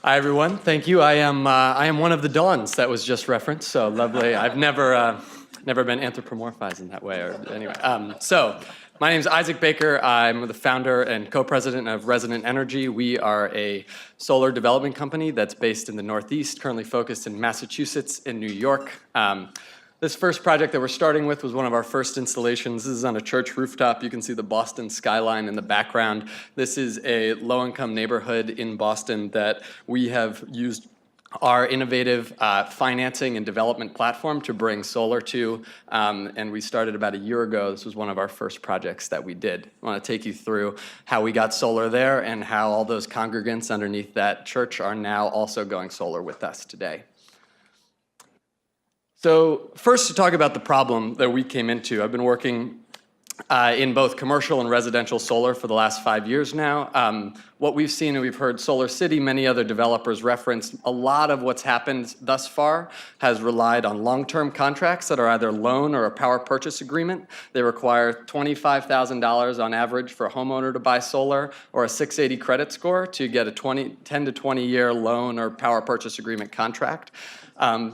Hi, everyone. Thank you. I am one of the dawns that was just referenced, so lovely. I've never been anthropomorphized in that way. Or anyway, my name is Isaac Baker. I'm the founder and co-president of Resonant Energy. We are a solar development company that's based in the Northeast, currently focused in Massachusetts and New York. This first project that we're starting with was one of our first installations. This is on a church rooftop. You can see the Boston skyline in the background. This is a low-income neighborhood in Boston that we have used our innovative financing and development platform to bring solar to, and we started about a year ago. This was one of our first projects that we did. I want to take you through how we got solar there and how all those congregants underneath that church are now also going solar with us today. So first, to talk about the problem that we came into. I've been working in both commercial and residential solar for the last 5 years now. What we've seen, and we've heard Solar City, many other developers reference, a lot of what's happened thus far has relied on long-term contracts that are either loan or a power purchase agreement. They require $25,000 on average for a homeowner to buy solar, or a 680 credit score to get a 10 to 20 year loan or power purchase agreement contract.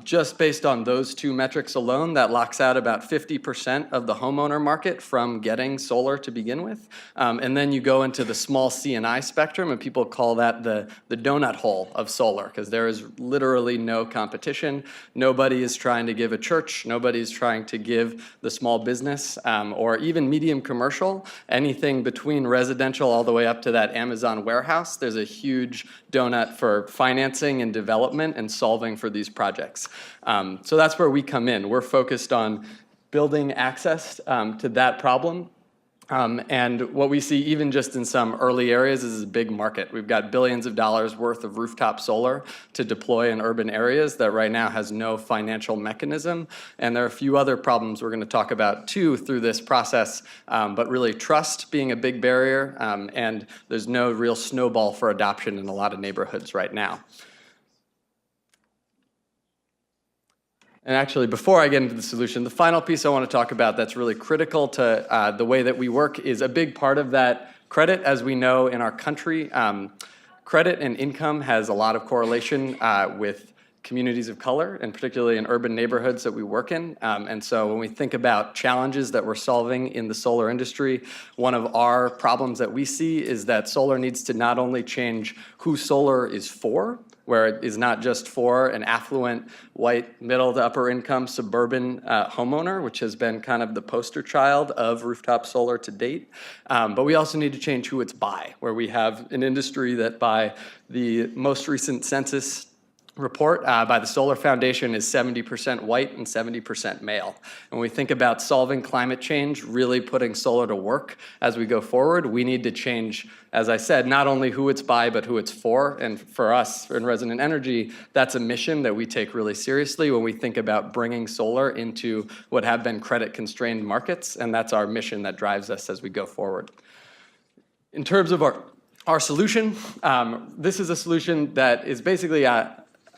Just based on those two metrics alone, that locks out about 50% of the homeowner market from getting solar to begin with. And then you go into the small C&I spectrum, and people call that the donut hole of solar, because there is literally no competition. Nobody is trying to give a church, nobody's trying to give the small business, or even medium commercial, anything between residential all the way up to that Amazon warehouse. There's a huge donut for financing and development and solving for these projects. So that's where we come in. We're focused on building access to that problem. And what we see even just in some early areas is a big market. We've got billions of dollars worth of rooftop solar to deploy in urban areas that right now has no financial mechanism. And there are a few other problems we're going to talk about too through this process, but really trust being a big barrier, and there's no real snowball for adoption in a lot of neighborhoods right now. And actually, before I get into the solution, the final piece I want to talk about that's really critical to the way that we work is a big part of that credit. As we know in our country, credit and income has a lot of correlation with communities of color, and particularly in urban neighborhoods that we work in. And so when we think about challenges that we're solving in the solar industry, one of our problems that we see is that solar needs to not only change who solar is for, where it is not just for an affluent, white, middle to upper income suburban homeowner, which has been kind of the poster child of rooftop solar to date. But we also need to change who it's by, where we have an industry that by the most recent census report by the Solar Foundation is 70% white and 70% male. And when we think about solving climate change, really putting solar to work as we go forward, we need to change, as I said, not only who it's by, but who it's for. And for us, in Resonant Energy, that's a mission that we take really seriously when we think about bringing solar into what have been credit-constrained markets, and that's our mission that drives us as we go forward. In terms of our solution, this is a solution that is basically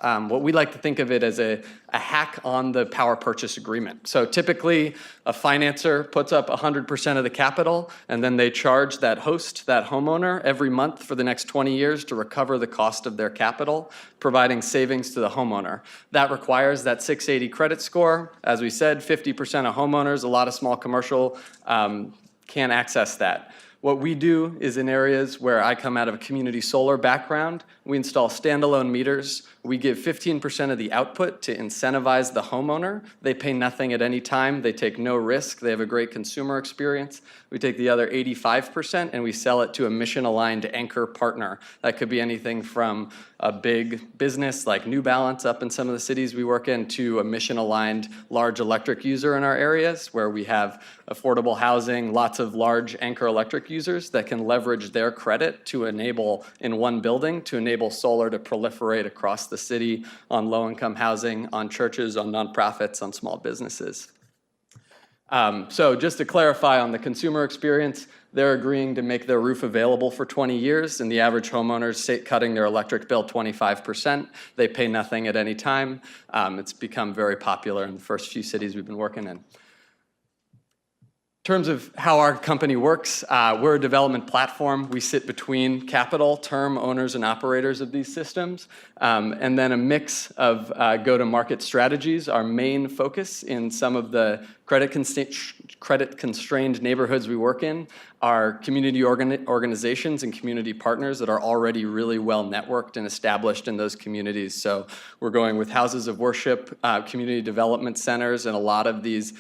what we like to think of it as a hack on the power purchase agreement. So typically, a financer puts up 100% of the capital, and then they charge that host, that homeowner, every month for the next 20 years to recover the cost of their capital, providing savings to the homeowner. That requires that 680 credit score. As we said, 50% of homeowners, a lot of small commercial, can't access that. What we do is in areas where I come out of a community solar background, we install standalone meters. We give 15% of the output to incentivize the homeowner. They pay nothing at any time. They take no risk. They have a great consumer experience. We take the other 85% and we sell it to a mission-aligned anchor partner. That could be anything from a big business like New Balance up in some of the cities we work in to a mission-aligned large electric user in our areas where we have affordable housing, lots of large anchor electric users that can leverage their credit to enable, in one building, to enable solar to proliferate across the city on low-income housing, on churches, on nonprofits, on small businesses. So just to clarify on the consumer experience, they're agreeing to make their roof available for 20 years, and the average homeowner's cutting their electric bill 25%. They pay nothing at any time. It's become very popular in the first few cities we've been working in. terms of how our company works, we're a development platform. We sit between capital, term owners, and operators of these systems, and then a mix of go-to-market strategies. Our main focus in some of the credit-constrained neighborhoods we work in are community organizations and community partners that are already really well networked and established in those communities. So we're going with houses of worship, community development centers, and a lot of these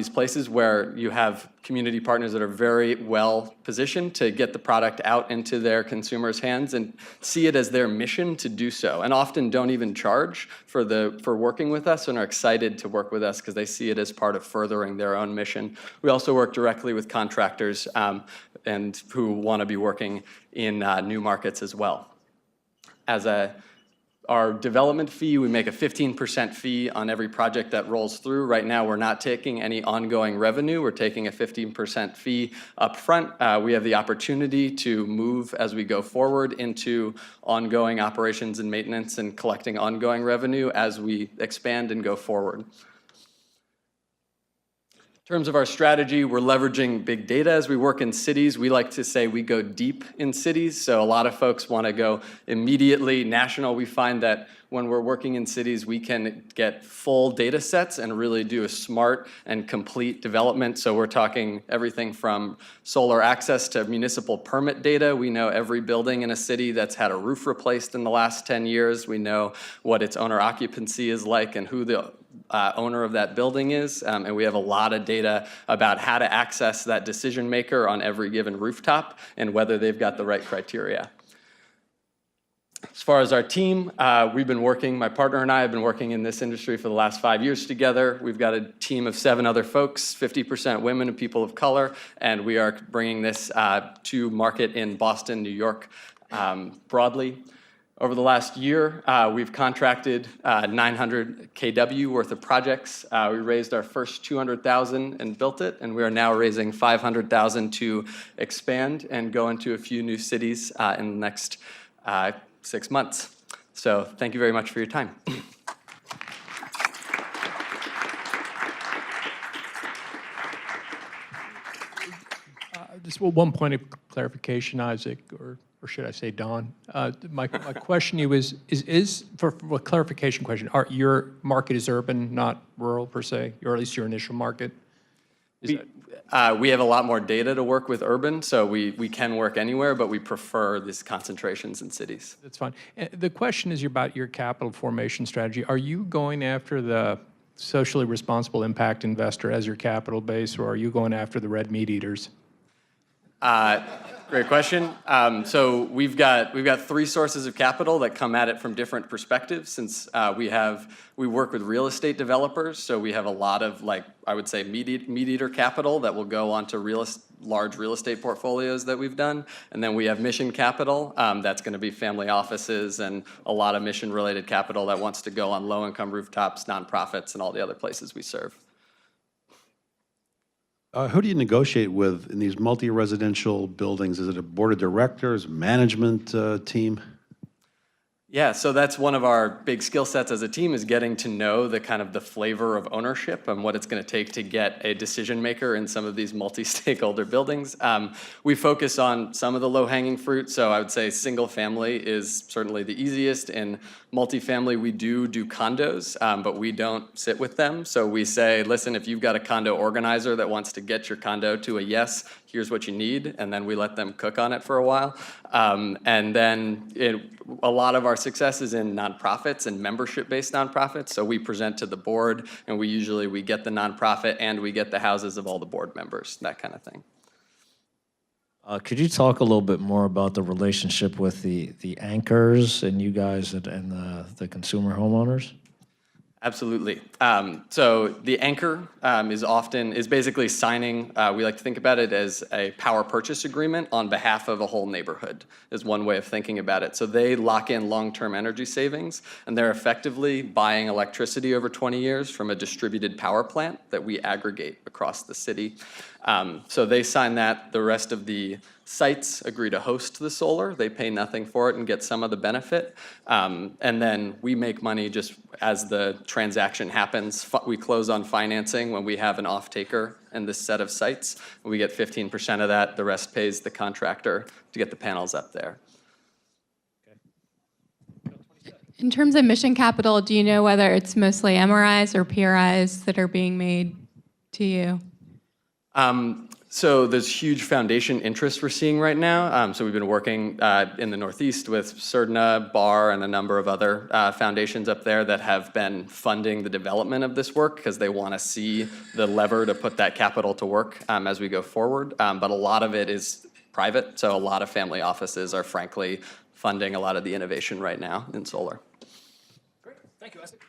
places where you have community partners that are very well positioned to get the product out into their consumers' hands and see it as their mission to do so, and often don't even charge for working with us and are excited to work with us because they see it as part of furthering their own mission. We also work directly with contractors and who want to be working in new markets as well. Our development fee, we make a 15% fee on every project that rolls through. Right now, we're not taking any ongoing revenue. We're taking a 15% fee up front. We have the opportunity to move as we go forward into ongoing operations and maintenance and collecting ongoing revenue as we expand and go forward. In terms of our strategy, we're leveraging big data as we work in cities. We like to say we go deep in cities, so a lot of folks want to go immediately national. We find that when we're working in cities, we can get full data sets and really do a smart and complete development. So we're talking everything from solar access to municipal permit data. We know every building in a city that's had a roof replaced in the last 10 years. We know what its owner occupancy is like and who the owner of that building is, and we have a lot of data about how to access that decision maker on every given rooftop and whether they've got the right criteria. As far as our team, my partner and I have been working in this industry for the last 5 years together. We've got a team of 7 other folks, 50% women and people of color, and we are bringing this to market in Boston, New York, broadly. Over the last year, we've contracted 900 kW worth of projects. We raised our first $200,000 and built it, and we are now raising $500,000 to expand and go into a few new cities in the next 6 months. So thank you very much for your time. Just one point of clarification, Isaac, or should I say Don? My question to you is for a clarification question, your market is urban, not rural per se, or at least your initial market? We have a lot more data to work with urban, so we can work anywhere, but we prefer these concentrations in cities. That's fine. The question is about your capital formation strategy. Are you going after the socially responsible impact investor as your capital base, or are you going after the red meat eaters? Great question. So we've got 3 sources of capital that come at it from different perspectives. Since we work with real estate developers, so we have a lot of, like, I would say meat eater capital that will go onto large real estate portfolios that we've done, and then we have mission capital that's going to be family offices and a lot of mission-related capital that wants to go on low-income rooftops, nonprofits, and all the other places we serve. Who do you negotiate with in these multi-residential buildings? Is it a board of directors, management team? Yeah, so that's one of our big skill sets as a team, is getting to know the flavor of ownership and what it's going to take to get a decision maker in some of these multi-stakeholder buildings. We focus on some of the low-hanging fruit, so I would say single family is certainly the easiest. In multifamily, we do condos, but we don't sit with them. So we say, listen, if you've got a condo organizer that wants to get your condo to a yes, here's what you need, and then we let them cook on it for a while. And then a lot of our success is in nonprofits and membership-based nonprofits. So we present to the board, and we get the nonprofit and we get the houses of all the board members, that kind of thing. Could you talk a little bit more about the relationship with the anchors and you guys and the consumer homeowners? Absolutely. So the anchor is basically signing, we like to think about it as a power purchase agreement on behalf of a whole neighborhood, is one way of thinking about it. So they lock in long-term energy savings, and they're effectively buying electricity over 20 years from a distributed power plant that we aggregate across the city. So they sign that. The rest of the sites agree to host the solar. They pay nothing for it and get some of the benefit. And then we make money just as the transaction happens. We close on financing when we have an off-taker in this set of sites. We get 15% of that. The rest pays the contractor to get the panels up there. In terms of mission capital, do you know whether it's mostly MRIs or PRIs that are being made to you? So there's huge foundation interest we're seeing right now. So we've been working in the Northeast with Cerdna, BAR, and a number of other foundations up there that have been funding the development of this work because they want to see the lever to put that capital to work as we go forward. But a lot of it is private, so a lot of family offices are frankly funding a lot of the innovation right now in solar. Great, thank you, Isaac.